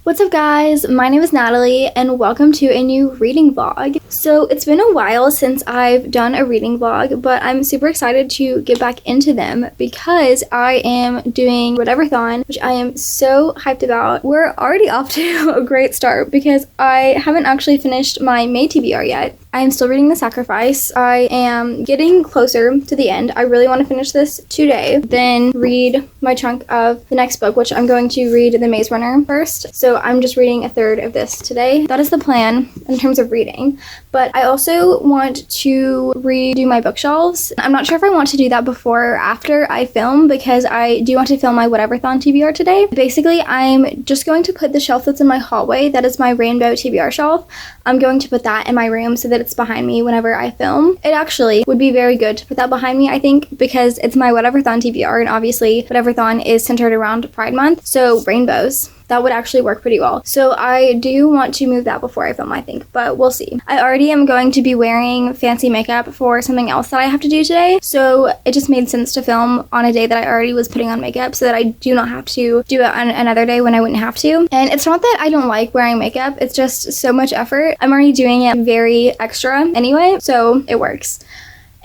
What's up guys, my name is Natalie and welcome to a new reading vlog. So it's been a while since I've done a reading vlog, but I'm super excited to get back into them because I am doing Whateverthon, which I am so hyped about. We're already off to a great start because I haven't actually finished my May TBR yet. I am still reading The Sacrifice. I am getting closer to the end. I really want to finish this today, then read my chunk of the next book, which I'm going to read The Maze Runner first. So I'm just reading a third of this today. That is the plan in terms of reading. But I also want to redo my bookshelves. I'm not sure if I want to do that before or after I film because I do want to film my Whateverthon TBR today. Basically, I'm just going to put the shelf that's in my hallway, that is my rainbow TBR shelf. I'm going to put that in my room so that it's behind me whenever I film. It actually would be very good to put that behind me, I think, because it's my Whateverthon TBR, and obviously Whateverthon is centered around Pride Month, so rainbows. That would actually work pretty well. So I do want to move that before I film, I think, but we'll see. I already am going to be wearing fancy makeup for something else that I have to do today, so it just made sense to film on a day that I already was putting on makeup so that I do not have to do it on another day when I wouldn't have to. And it's not that I don't like wearing makeup, it's just so much effort. I'm already doing it very extra anyway, so it works.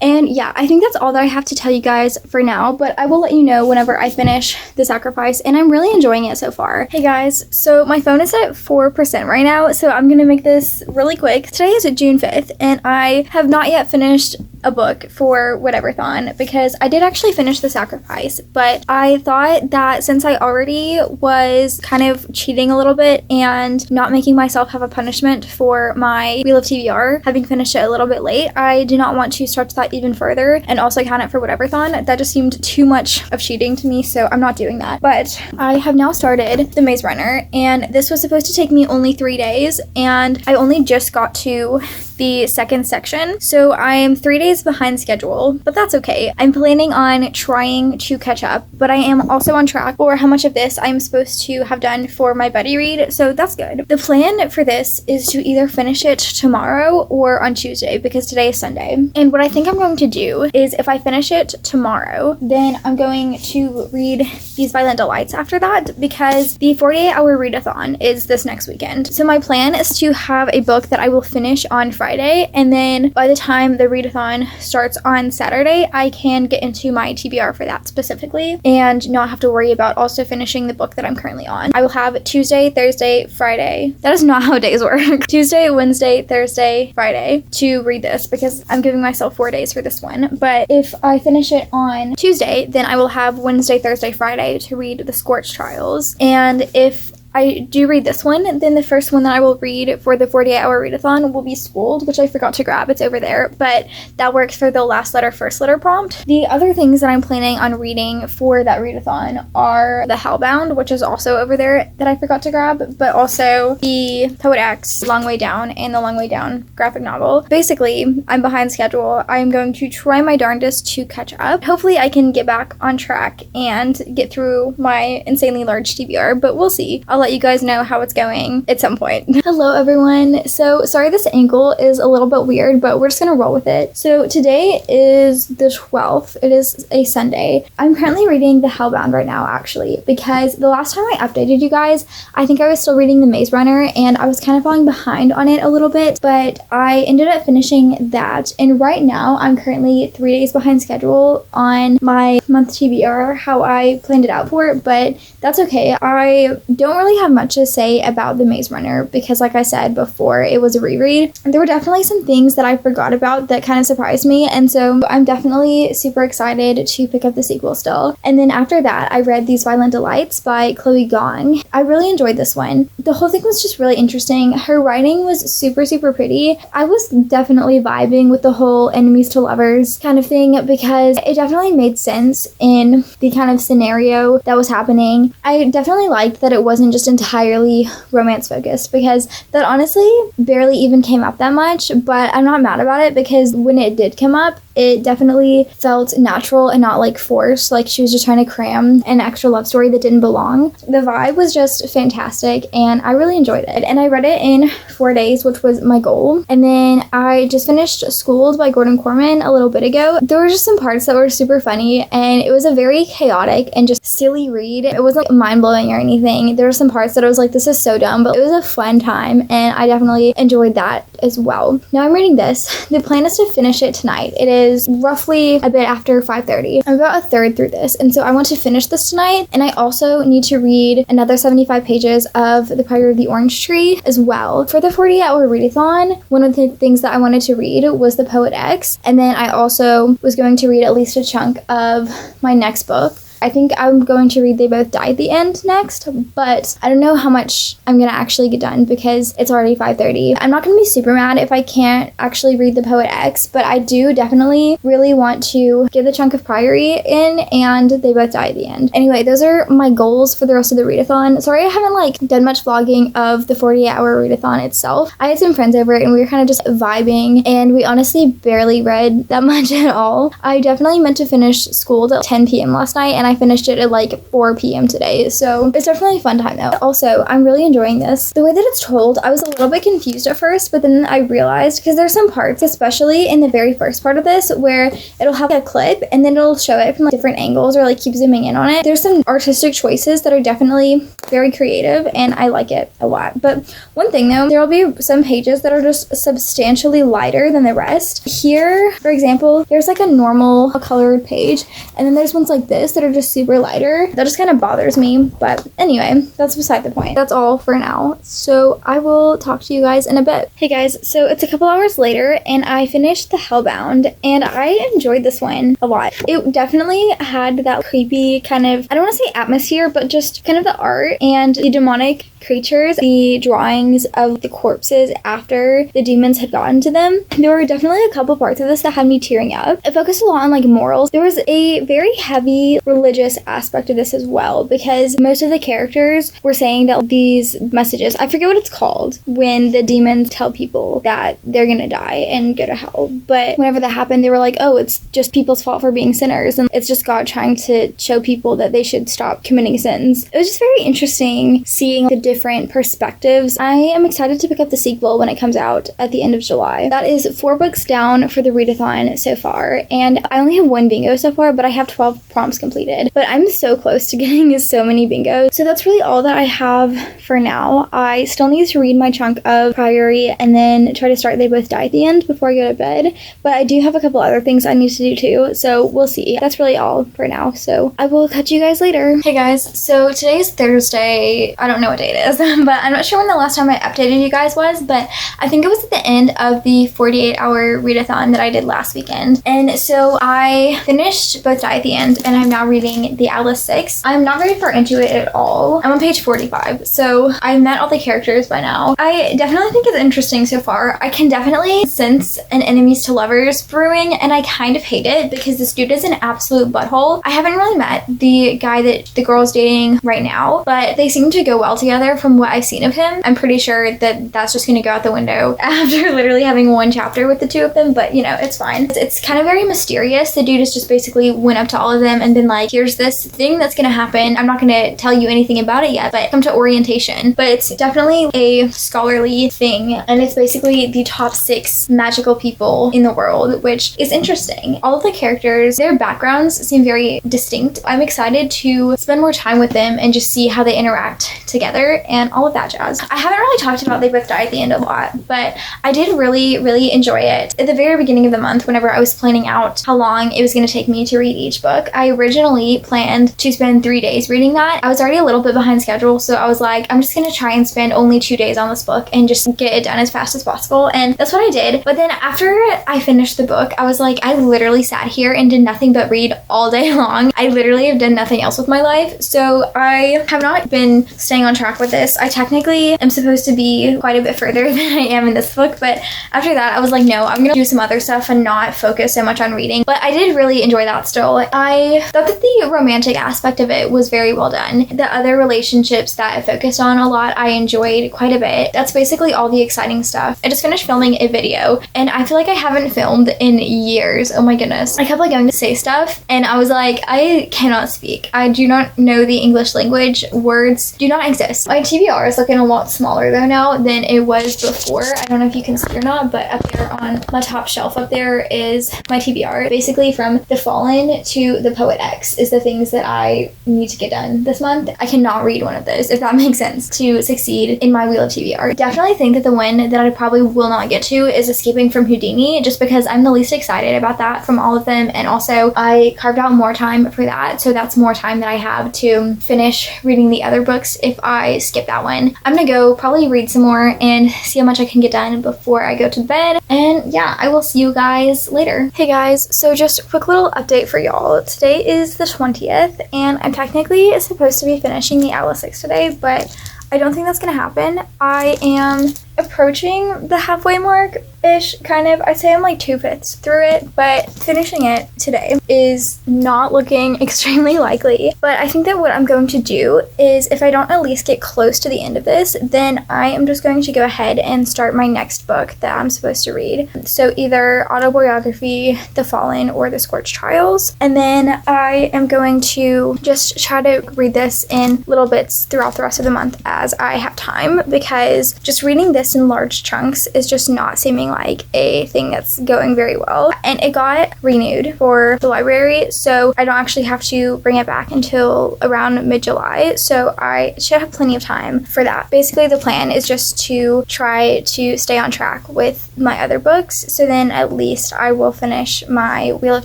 And yeah, I think that's all that I have to tell you guys for now, but I will let you know whenever I finish The Sacrifice, and I'm really enjoying it so far. Hey guys, so my phone is at 4% right now, so I'm gonna make this really quick. Today is June 5th, and I have not yet finished a book for Whateverthon because I did actually finish The Sacrifice, but I thought that since I already was kind of cheating a little bit and not making myself have a punishment for my Wheel of TBR, having finished it a little bit late, I do not want to stretch that even further and also count it for Whateverthon. That just seemed too much of cheating to me, so I'm not doing that. But I have now started The Maze Runner, and this was supposed to take me only 3 days, and I only just got to the second section, so I am 3 days behind schedule, but that's okay. I'm planning on trying to catch up, but I am also on track for how much of this I'm supposed to have done for my buddy read, so that's good. The plan for this is to either finish it tomorrow or on Tuesday because today is Sunday. And what I think I'm going to do is if I finish it tomorrow, then I'm going to read These Violent Delights after that because the 48-hour readathon is this next weekend. So my plan is to have a book that I will finish on Friday, and then by the time the readathon starts on Saturday, I can get into my TBR for that specifically and not have to worry about also finishing the book that I'm currently on. I will have Tuesday, Thursday, Friday. That is not how days work. Tuesday, Wednesday, Thursday, Friday to read this because I'm giving myself 4 days for this one. But if I finish it on Tuesday, then I will have Wednesday, Thursday, Friday to read The Scorch Trials. And if I do read this one, then the first one that I will read for the 48-hour readathon will be Schooled, which I forgot to grab. It's over there, but that works for the last letter, first letter prompt. The other things that I'm planning on reading for that readathon are The Hellbound, which is also over there that I forgot to grab, but also the Poet X Long Way Down and the Long Way Down graphic novel. Basically, I'm behind schedule. I'm going to try my darndest to catch up. Hopefully I can get back on track and get through my insanely large TBR, but we'll see. I'll let you guys know how it's going at some point. Hello everyone. So sorry this angle is a little bit weird, but we're just gonna roll with it. So today is the 12th. It is a Sunday. I'm currently reading The Hellbound right now actually because the last time I updated you guys, I think I was still reading The Maze Runner and I was kind of falling behind on it a little bit, but I ended up finishing that, and right now I'm currently 3 days behind schedule on my month TBR, how I planned it out for it, but that's okay. I don't really have much to say about The Maze Runner because like I said before, it was a reread. There were definitely some things that I forgot about that kind of surprised me, and so I'm definitely super excited to pick up the sequel still. And then after that, I read These Violent Delights by Chloe Gong. I really enjoyed this one. The whole thing was just really interesting. Her writing was super, super pretty. I was definitely vibing with the whole enemies to lovers kind of thing because it definitely made sense in the kind of scenario that was happening. I definitely liked that it wasn't just entirely romance focused because that honestly barely even came up that much, but I'm not mad about it because when it did come up, It definitely felt natural and not like forced, like she was just trying to cram an extra love story that didn't belong. The vibe was just fantastic and I really enjoyed it. And I read it in 4 days, which was my goal. And then I just finished Schooled by Gordon Corman a little bit ago. There were just some parts that were super funny and it was a very chaotic and just silly read. It wasn't mind-blowing or anything. There were some parts that I was like, this is so dumb, but it was a fun time and I definitely enjoyed that as well. Now I'm reading this. The plan is to finish it tonight. It is roughly a bit after 5:30. I'm about a third through this, and so I want to finish this tonight, and I also need to read another 75 pages of The Priory of the Orange Tree as well. For the 48-hour readathon, one of the things that I wanted to read was The Poet X, and then I also was going to read at least a chunk of my next book. I think I'm going to read They Both Die at the End next, but I don't know how much I'm going to actually get done because it's already 5:30. I'm not going to be super mad if I can't actually read The Poet X, but I do definitely really want to get the chunk of Priory in and They Both Die at the End. Anyway, those are my goals for the rest of the readathon. Sorry I haven't done much vlogging of the 48-hour readathon itself. I had some friends over and we were kind of just vibing and we honestly barely read that much at all. I definitely meant to finish Schooled at 10 p.m. last night and I finished it at 4 p.m. today, so it's definitely a fun time though. Also, I'm really enjoying this. The way that it's told, I was a little bit confused at first, but then I realized, because there's some parts, especially in the very first part of this, where it'll have a clip and then it'll show it from different angles or keep zooming in on it. There's some artistic choices that are definitely very creative and I like it a lot. But one thing though, there will be some pages that are just substantially lighter than the rest. Here, for example, there's a normal colored page and then there's ones like this that are just super lighter. That just kind of bothers me, but anyway, that's beside the point. That's all for now, so I will talk to you guys in a bit. Hey guys, so it's a couple hours later and I finished The Hellbound and I enjoyed this one a lot. It definitely had that creepy kind of, I don't want to say atmosphere, but just kind of the art and the demonic creatures, the drawings of the corpses after the demons had gotten to them. There were definitely a couple parts of this that had me tearing up. It focused a lot on morals. There was a very heavy religious aspect of this as well, because most of the characters were saying that these messages, I forget what it's called, when the demons tell people that they're gonna die and go to hell, but whenever that happened they were like, oh, it's just people's fault for being sinners and it's just God trying to show people that they should stop committing sins. It was just very interesting seeing the different perspectives. I am excited to pick up the sequel when it comes out at the end of July. That is 4 books down for the readathon so far, and I only have 1 bingo so far, but I have 12 prompts completed. But I'm so close to getting so many bingos. So that's really all that I have for now. I still need to read my chunk of Priory and then try to start They Both Die at the End before I go to bed. But I do have a couple other things I need to do too, so we'll see. That's really all for now, so I will catch you guys later. Hey guys, so today's Thursday. I don't know what day it is, but I'm not sure when the last time I updated you guys was, but I think it was at the end of the 48-hour readathon that I did last weekend. And so I finished Both Die at the End and I'm now reading The Atlas 6. I'm not very far into it at all. I'm on page 45, so I've met all the characters by now. I definitely think it's interesting so far. I can definitely sense an enemies to lovers brewing, and I kind of hate it because this dude is an absolute butthole. I haven't really met the guy that the girl's dating right now, but they seem to go well together from what I've seen of him. I'm pretty sure that that's just gonna go out the window after literally having 1 chapter with the two of them, but it's fine. It's kind of very mysterious. The dude has just basically went up to all of them and been like, here's this thing that's gonna happen. I'm not gonna tell you anything about it yet, but come to orientation. But it's definitely a scholarly thing, and it's basically the top 6 magical people in the world, which is interesting. All of the characters, their backgrounds seem very distinct. I'm excited to spend more time with them and just see how they interact together and all of that jazz. I haven't really talked about They Both Die at the End a lot, but I did really enjoy it. At the very beginning of the month, whenever I was planning out how long it was going to take me to read each book, I originally planned to spend 3 days reading that. I was already a little bit behind schedule, so I was like, I'm just going to try and spend only 2 days on this book and just get it done as fast as possible, and that's what I did. But then after I finished the book, I was like, I literally sat here and did nothing but read all day long. I literally have done nothing else with my life, so I have not been staying on track with this. I technically am supposed to be quite a bit further than I am in this book, but after that I was like, no, I'm gonna do some other stuff and not focus so much on reading. But I did really enjoy that still. I thought that the romantic aspect of it was very well done. The other relationships that it focused on a lot, I enjoyed quite a bit. That's basically all the exciting stuff. I just finished filming a video, and I feel like I haven't filmed in years. Oh my goodness. I kept like going to say stuff, and I was like, I cannot speak. I do not know the English language. Words do not exist. My TBR is looking a lot smaller though now than it was before. I don't know if you can see or not, but up there on my top shelf up there is my TBR. Basically from The Fallen to The Poet X is the things that I need to get done this month. I cannot read one of those, if that makes sense, to succeed in my Wheel of TBR. Definitely think that the one that I probably will not get to is Escaping from Houdini, just because I'm the least excited about that from all of them, and also I carved out more time for that, so that's more time that I have to finish reading the other books if I skip that one. I'm gonna go probably read some more and see how much I can get done before I go to bed, and yeah, I will see you guys later. Hey guys, so just a quick little update for y'all. Today is the 20th, and I'm technically supposed to be finishing the Atlas 6 today, but I don't think that's gonna happen. I am approaching the halfway mark-ish, kind of. I'd say I'm like 2/5 through it, but finishing it today is not looking extremely likely. But I think that what I'm going to do is, if I don't at least get close to the end of this, then I am just going to go ahead and start my next book that I'm supposed to read. So either autobiography, The Fallen, or The Scorched Trials. And then I am going to just try to read this in little bits throughout the rest of the month as I have time, because just reading this in large chunks is just not seeming like a thing that's going very well. And it got renewed for the library, so I don't actually have to bring it back until around mid-July, so I should have plenty of time for that. Basically the plan is just to try to stay on track with my other books, so then at least I will finish my Wheel of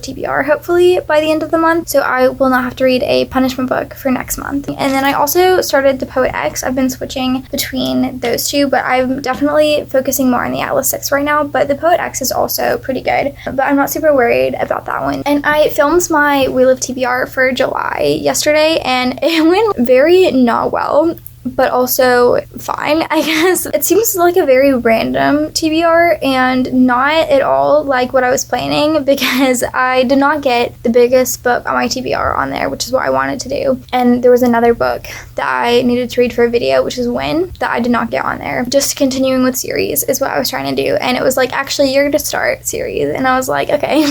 TBR hopefully by the end of the month, so I will not have to read a punishment book for next month. And then I also started The Poet X. I've been switching between those two, but I'm definitely focusing more on the Atlas 6 right now, but The Poet X is also pretty good, but I'm not super worried about that one. And I filmed my Wheel of TBR for July yesterday, and it went very not well, but also fine, I guess. It seems like a very random TBR and not at all like what I was planning, because I did not get the biggest book on my TBR on there, which is what I wanted to do. And there was another book that I needed to read for a video, which is When, that I did not get on there. Just continuing with series is what I was trying to do. And it was like, actually, you're to start series. And I was like, okay,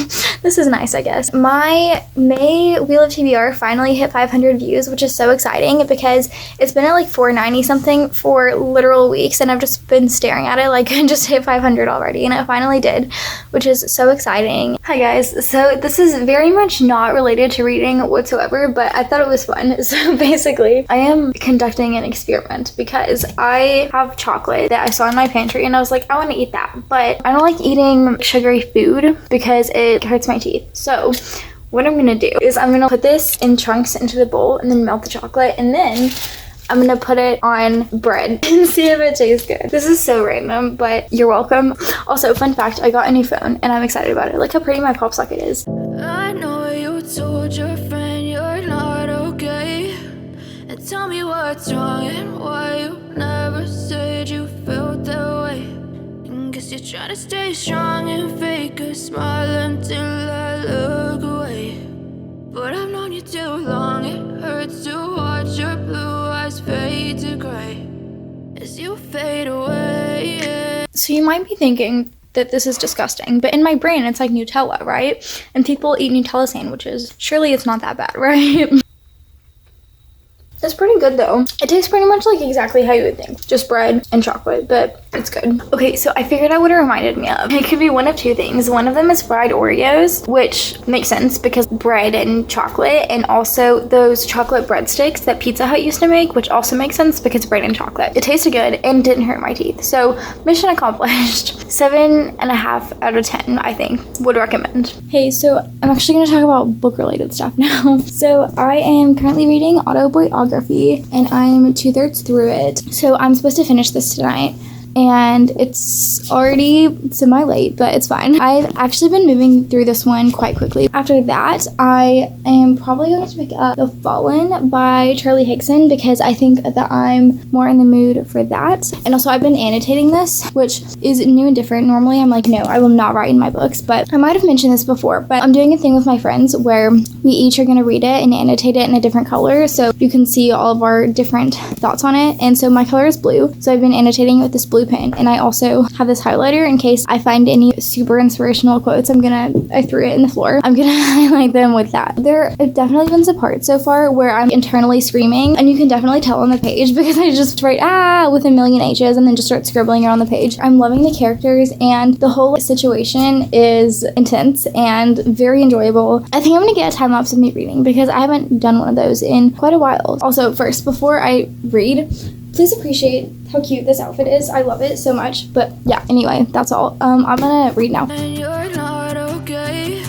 this is nice, I guess. My May Wheel of TBR finally hit 500 views, which is so exciting, because it's been at like 490 something for literal weeks, and I've just been staring at it like I just hit 500 already, and it finally did, which is so exciting. Hi guys, so this is very much not related to reading whatsoever, but I thought it was fun. So basically I am conducting an experiment because I have chocolate that I saw in my pantry, and I was like, I want to eat that, but I don't like eating sugary food because it hurts my teeth. So what I'm gonna do is I'm gonna put this in chunks into the bowl and then melt the chocolate, and then I'm gonna put it on bread and see if it tastes good. This is so random, but you're welcome. Also, fun fact, I got a new phone and I'm excited about it. Look how pretty my pop socket is. I know you told your friend you're not okay, and tell me what's wrong and why you never said you felt that way. And guess you're trying to stay strong and fake a smile until I look away. But I've known you too long, it hurts to watch your blue eyes fade to gray as you fade away. So you might be thinking that this is disgusting, but in my brain it's like Nutella, right? And people eat Nutella sandwiches. Surely it's not that bad, right? It's pretty good though. It tastes pretty much like exactly how you would think. Just bread and chocolate, but it's good. Okay, so I figured out what it reminded me of. It could be one of two things. One of them is fried Oreos, which makes sense because bread and chocolate, and also those chocolate breadsticks that Pizza Hut used to make, which also makes sense because bread and chocolate. It tasted good and didn't hurt my teeth. So mission accomplished. 7.5 out of 10, I think. Would recommend. Hey, so I'm actually gonna talk about book related stuff now. So I am currently reading Autobiography, and I'm 2/3 through it. So I'm supposed to finish this tonight. and it's already semi-late, but it's fine. I've actually been moving through this one quite quickly. After that, I am probably going to pick up The Fallen by Charlie Higson because I think that I'm more in the mood for that. And also I've been annotating this, which is new and different. Normally I'm like, no, I will not write in my books, but I might have mentioned this before, but I'm doing a thing with my friends where we each are going to read it and annotate it in a different color so you can see all of our different thoughts on it. And so my color is blue, so I've been annotating it with this blue pen, and I also have this highlighter in case I find any super inspirational quotes. I threw it in the floor. I'm gonna highlight them with that. There have definitely been some parts so far where I'm internally screaming, and you can definitely tell on the page because I just write with a million H's and then just start scribbling it on the page. I'm loving the characters, and the whole situation is intense and very enjoyable. I think I'm gonna get a time lapse of me reading because I haven't done one of those in quite a while. Also, first, before I read, please appreciate how cute this outfit is. I love it so much. But yeah, anyway, that's all. I'm gonna read now. And you're not okay.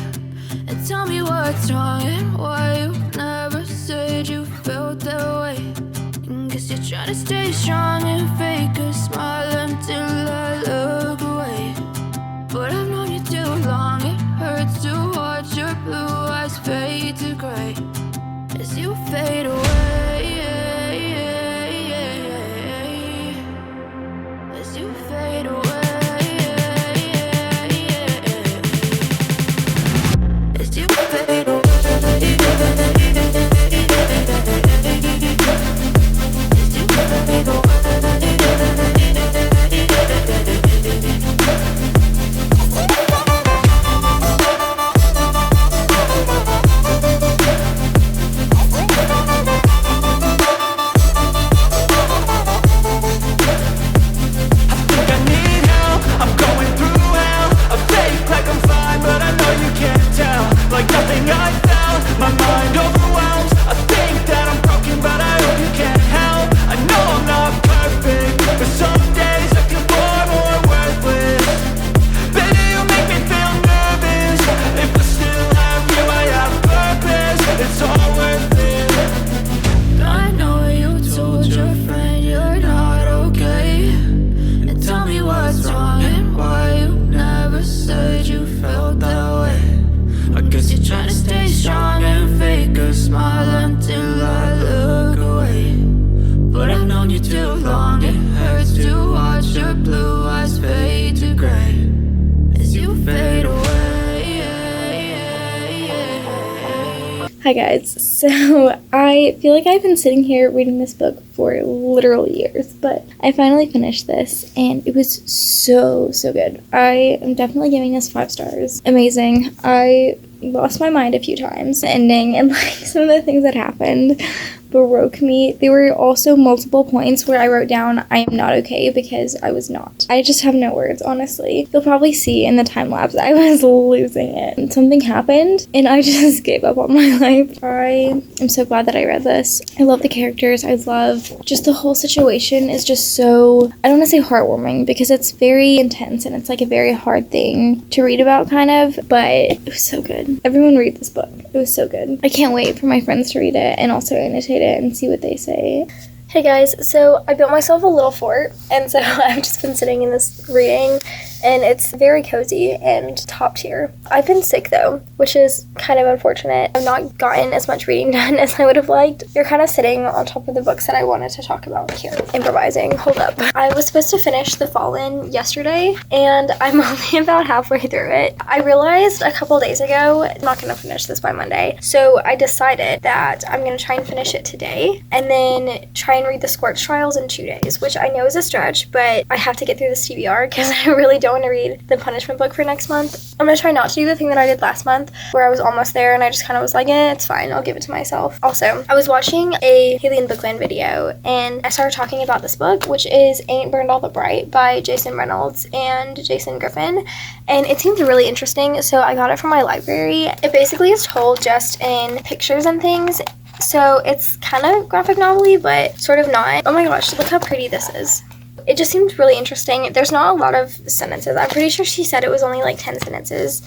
And tell me what's wrong and why you never said you felt that way. And guess you're trying to stay strong and fake a smile until I look away. But I've known you too long. It hurts to watch your blue eyes fade to gray as you fade away. As you fade away. As you fade away. As you fade away. Hi guys, so I feel like I've been sitting here reading this book for literal years, but I finally finished this and it was so good. I am definitely giving this 5 stars. Amazing. I lost my mind a few times. The ending and like some of the things that happened broke me. There were also multiple points where I wrote down I am not okay because I was not. I just have no words, honestly. You'll probably see in the time lapse I was losing it. Something happened and I just gave up on my life. I am so glad that I read this. I love the characters. I love just the whole situation is just so, I don't want to say heartwarming because it's very intense and it's like a very hard thing to read about kind of, but it was so good. Everyone read this book. It was so good. I can't wait for my friends to read it and also annotate it and see what they say. Hey guys, so I built myself a little fort, and so I've just been sitting in this reading, and it's very cozy and top tier. I've been sick though, which is kind of unfortunate. I've not gotten as much reading done as I would have liked. You're kind of sitting on top of the books that I wanted to talk about here. Improvising, hold up. I was supposed to finish The Fallen yesterday, and I'm only about halfway through it. I realized a couple days ago, I'm not gonna finish this by Monday, so I decided that I'm gonna try and finish it today, and then try and read the Scorch Trials in 2 days, which I know is a stretch, but I have to get through this TBR because I really don't want to read the punishment book for next month. I'm going to try not to do the thing that I did last month where I was almost there and I just kind of was like, it's fine, I'll give it to myself. Also, I was watching a Haley and Bookland video and I started talking about this book, which is Ain't Burned All But Bright by Jason Reynolds and Jason Griffin, and it seemed really interesting, so I got it from my library. It basically is told just in pictures and things. So it's kind of graphic novel-y, but sort of not. Oh my gosh, look how pretty this is. It just seemed really interesting. There's not a lot of sentences. I'm pretty sure she said it was only like 10 sentences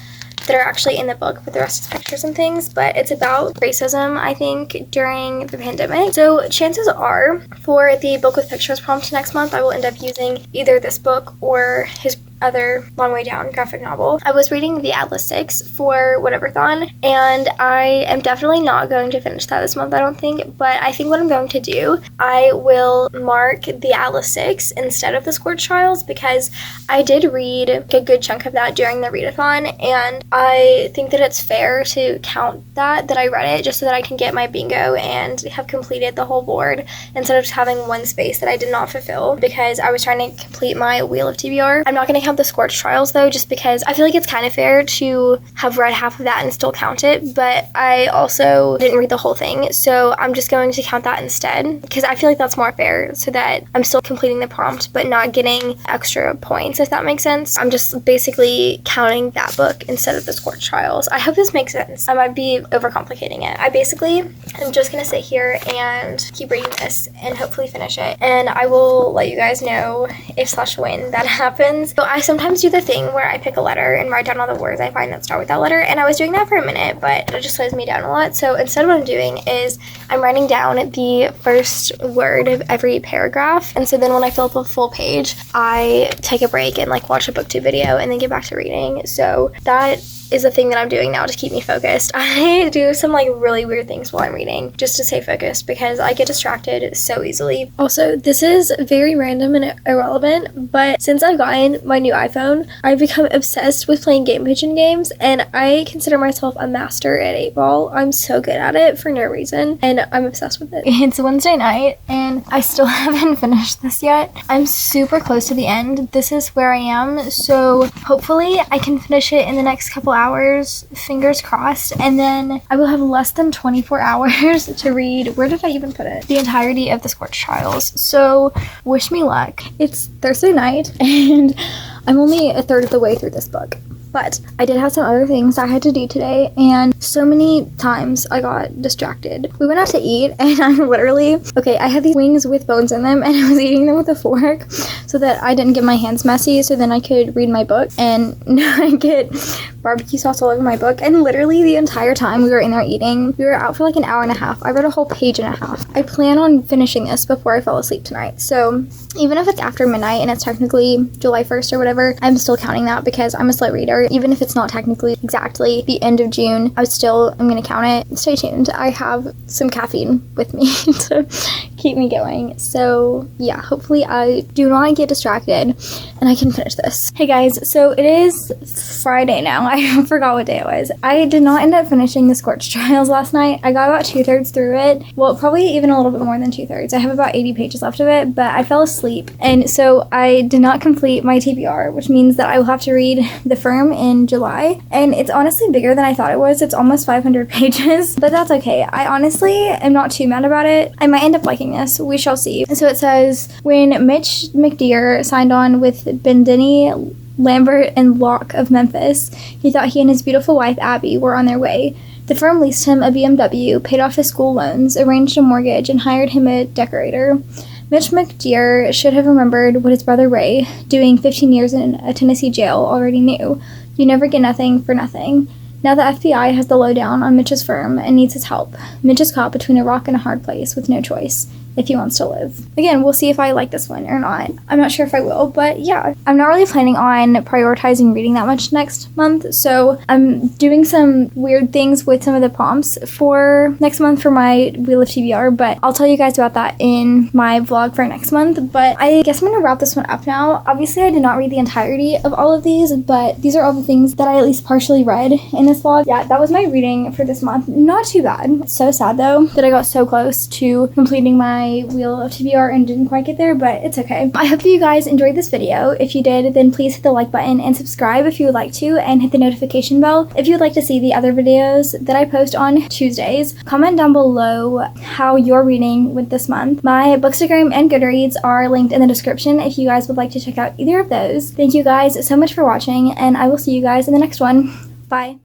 that are actually in the book, but the rest is pictures and things. But it's about racism, I think, during the pandemic. So chances are for the book with pictures prompt next month, I will end up using either this book or his other Long Way Down graphic novel. I was reading The Atlas 6 for Whateverthon, and I am definitely not going to finish that this month, I don't think, but I think what I'm going to do, I will mark The Atlas 6 instead of The Scorched Trials, because I did read a good chunk of that during the readathon, and I think that it's fair to count that I read it, just so that I can get my bingo and have completed the whole board, instead of just having one space that I did not fulfill, because I was trying to complete my Wheel of TBR. I'm not going to count the Scorched Trials though, just because I feel like it's kind of fair to have read half of that and still count it, but I also didn't read the whole thing, so I'm just going to count that instead, because I feel like that's more fair, so that I'm still completing the prompt but not getting extra points, if that makes sense. I'm just basically counting that book instead of the Scorched Trials. I hope this makes sense. I might be overcomplicating it. I basically am just gonna sit here and keep reading this and hopefully finish it, and I will let you guys know if/when that happens. So I sometimes do the thing where I pick a letter and write down all the words I find that start with that letter, and I was doing that for a minute, but it just slows me down a lot. So instead, what I'm doing is I'm writing down the first word of every paragraph, and so then when I fill up a full page, I take a break and like watch a booktube video and then get back to reading. So that is a thing that I'm doing now to keep me focused. I do some like really weird things while I'm reading just to stay focused, because I get distracted so easily. Also, this is very random and irrelevant, but since I've gotten my new iPhone, I've become obsessed with playing Game Pigeon games, and I consider myself a master at 8-ball. I'm so good at it for no reason, and I'm obsessed with it. It's Wednesday night, and I still haven't finished this yet. I'm super close to the end. This is where I am, so hopefully I can finish it in the next couple hours, fingers crossed, and then I will have less than 24 hours to read, where did I even put it? The entirety of the Scorched Trials. So wish me luck. It's Thursday night and I'm only a third of the way through this book. But I did have some other things I had to do today, and so many times I got distracted. We went out to eat, and I had these wings with bones in them, and I was eating them with a fork so that I didn't get my hands messy, so then I could read my book and not get barbecue sauce all over my book. And literally the entire time we were in there eating, we were out for like an hour and a half. I read a whole page and a half. I plan on finishing this before I fall asleep tonight, so even if it's after midnight and it's technically July 1st or whatever, I'm still counting that because I'm a slow reader. Even if it's not technically exactly the end of June, I'm gonna count it. Stay tuned. I have some caffeine with me to keep me going. So yeah, hopefully I do not get distracted and I can finish this. Hey guys, so it is Friday now. I forgot what day it was. I did not end up finishing the Scorched Trials last night. I got about 2/3 through it. Well, probably even a little bit more than 2/3. I have about 80 pages left of it, but I fell asleep. And so I did not complete my TBR, which means that I will have to read The Firm in July. And it's honestly bigger than I thought it was. It's almost 500 pages, but that's okay. I honestly am not too mad about it. I might end up liking this. We shall see. So it says, when Mitch McDear signed on with Bendini, Lambert, and Locke of Memphis, he thought he and his beautiful wife Abby were on their way. The firm leased him a BMW, paid off his school loans, arranged a mortgage, and hired him a decorator. Mitch McDear should have remembered what his brother Ray, doing 15 years in a Tennessee jail, already knew. You never get nothing for nothing. Now the FBI has the lowdown on Mitch's firm and needs his help. Mitch is caught between a rock and a hard place with no choice if he wants to live. Again, we'll see if I like this one or not. I'm not sure if I will, but yeah. I'm not really planning on prioritizing reading that much next month, so I'm doing some weird things with some of the prompts for next month for my Wheel of TBR, but I'll tell you guys about that in my vlog for next month. But I guess I'm gonna wrap this one up now. Obviously, I did not read the entirety of all of these, but these are all the things that I at least partially read in this vlog. Yeah, that was my reading for this month. Not too bad. So sad though that I got so close to completing my Wheel of TBR and didn't quite get there, but it's okay. I hope you guys enjoyed this video. If you did, then please hit the like button and subscribe if you would like to, and hit the notification bell if you would like to see the other videos that I post on Tuesdays. Comment down below how you're reading with this month. My Bookstagram and Goodreads are linked in the description if you guys would like to check out either of those. Thank you guys so much for watching, and I will see you guys in the next one. Bye.